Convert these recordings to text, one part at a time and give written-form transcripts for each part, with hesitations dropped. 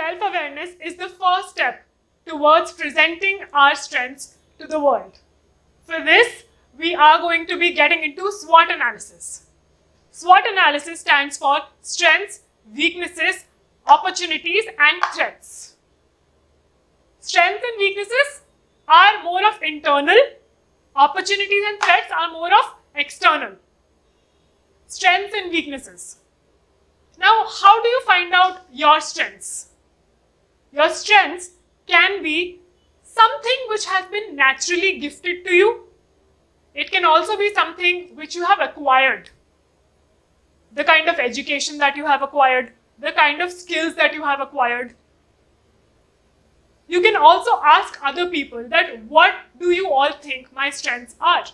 self-awareness is the first step towards presenting our strengths to the world. For this, we are going to be getting into SWOT analysis. SWOT analysis stands for strengths, weaknesses, opportunities, and threats. Strengths and weaknesses are more of internal, opportunities and threats are more of external. Strengths and weaknesses. Now, how do you find out your strengths? Your strengths can be something which has been naturally gifted to you. It can also be something which you have acquired. The kind of education that you have acquired, the kind of skills that you have acquired. You can also ask other people that what do you all think my strengths are?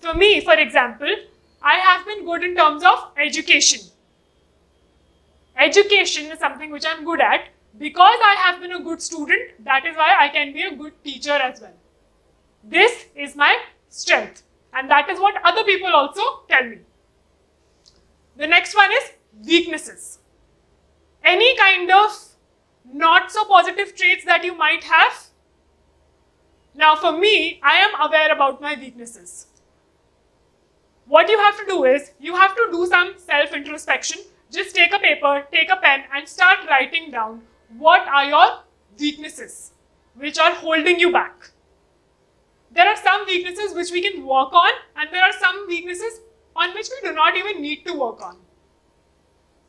For me, for example, I have been good in terms of education. Education is something which I'm good at. Because I have been a good student, that is why I can be a good teacher as well. This is my strength, and that is what other people also tell me. The next one is weaknesses. Any kind of not so positive traits that you might have. Now for me, I am aware about my weaknesses. What you have to do is, you have to do some self-introspection. Just take a paper, take a pen and start writing down what are your weaknesses which are holding you back. There are some weaknesses which we can work on, and there are some weaknesses on which we do not even need to work on.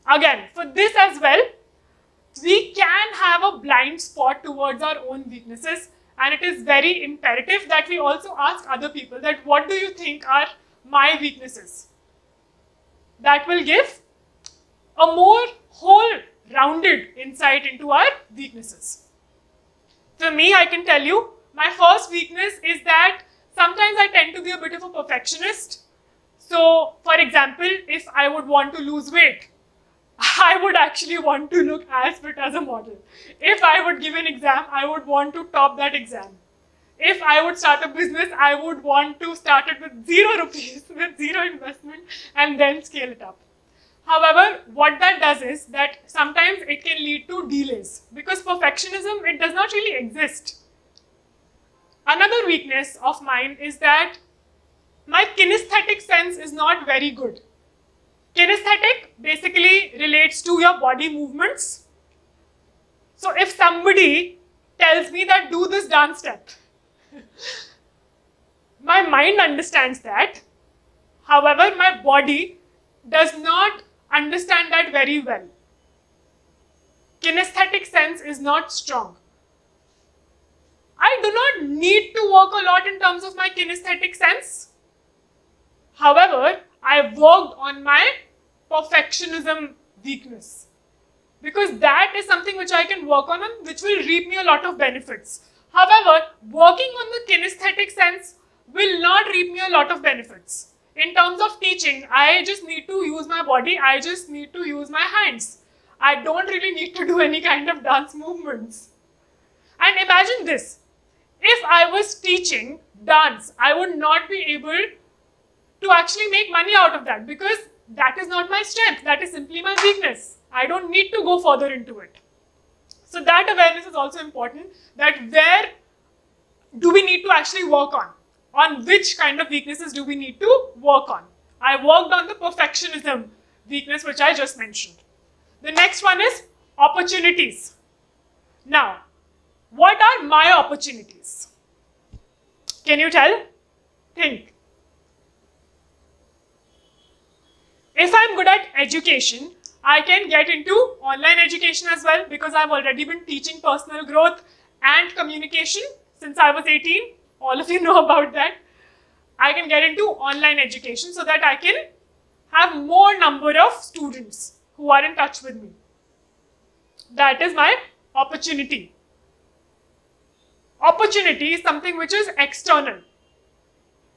Again, for this as well, we can have a blind spot towards our own weaknesses, and it is very imperative that we also ask other people that what do you think are my weaknesses? That will give a more whole rounded insight into our weaknesses. For me, I can tell you, my first weakness is that sometimes I tend to be a bit of a perfectionist. So, for example, if I would want to lose weight, I would actually want to look as fit as a model. If I would give an exam, I would want to top that exam. If I would start a business, I would want to start it with 0 rupees, with 0 investment, and then scale it up. However, what that does is that sometimes it can lead to delays, because perfectionism, it does not really exist. Another weakness of mine is that my kinesthetic sense is not very good. Kinesthetic basically relates to your body movements. So if somebody tells me that do this dance step, my mind understands that. However, my body does not understand that very well. Kinesthetic sense is not strong. I do not need to work a lot in terms of my kinesthetic sense. However, I worked on my perfectionism weakness, because that is something which I can work on and which will reap me a lot of benefits. However, working on the kinesthetic sense will not reap me a lot of benefits. In terms of teaching, I just need to use my body, I just need to use my hands. I don't really need to do any kind of dance movements. And imagine this, if I was teaching dance, I would not be able to actually make money out of that, because that is not my strength, that is simply my weakness. I don't need to go further into it. So that awareness is also important, that where do we need to actually work on which kind of weaknesses do we need to work on. I worked on the perfectionism weakness which I just mentioned. The next one is opportunities. Now, what are my opportunities? Can you tell? Think. If I'm good at education, I can get into online education as well, because I've already been teaching personal growth and communication since I was 18. All of you know about that. I can get into online education so that I can have more number of students who are in touch with me. That is my opportunity. Opportunity is something which is external,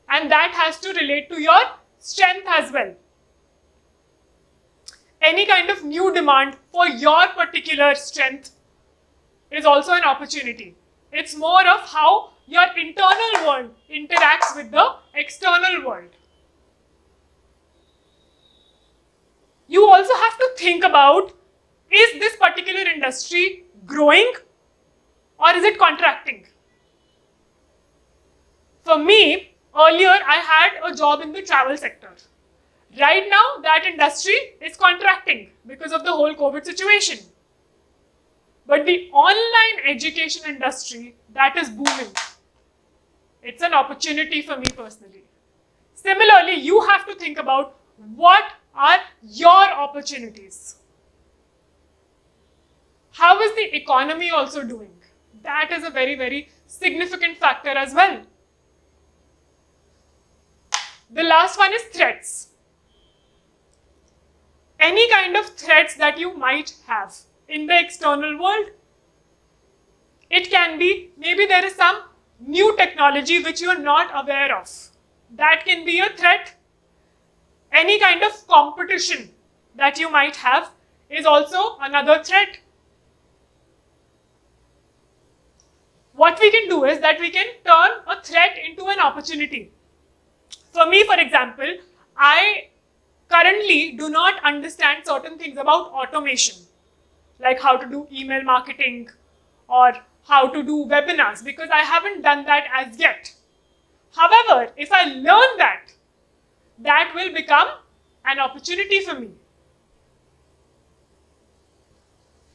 and that has to relate to your strength as well. Any kind of new demand for your particular strength is also an opportunity. It's more of how your internal world interacts with the external world. You also have to think about, is this particular industry industry growing or is it contracting? For me, earlier I had a job in the travel sector. Right now, that industry is contracting because of the whole COVID situation. But the online education industry, that is booming. It's an opportunity for me personally. Similarly, you have to think about what are your opportunities. How is the economy also doing? That is a very, very significant factor as well. The last one is threats. Any kind of threats that you might have in the external world. It can be, maybe there is some new technology which you are not aware of. That can be a threat. Any kind of competition that you might have is also another threat. What we can do is that we can turn a threat into an opportunity. For me, for example, I currently do not understand certain things about automation, like how to do email marketing or how to do webinars, because I haven't done that as yet. However, if I learn that, that will become an opportunity for me.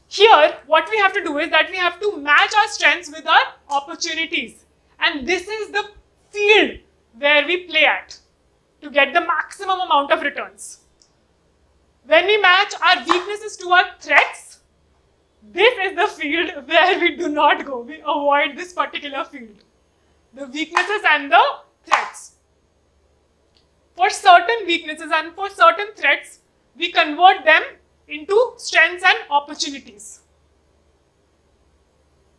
Here, what we have to do is that we have to match our strengths with our opportunities. And this is the field where we play at to get the maximum amount of returns. When we match our weaknesses to our threats, this is the field where we do not go. We avoid this particular field. The weaknesses and the threats. For certain weaknesses and for certain threats, we convert them into strengths and opportunities.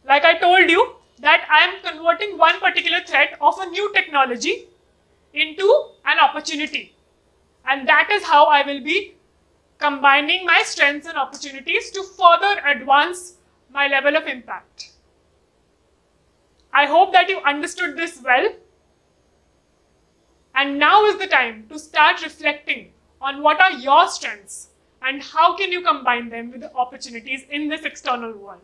Like I told you, that I am converting one particular threat of a new technology into an opportunity. And that is how I will be combining my strengths and opportunities to further advance my level of impact. I hope that you understood this well. And now is the time to start reflecting on what are your strengths and how can you combine them with the opportunities in this external world.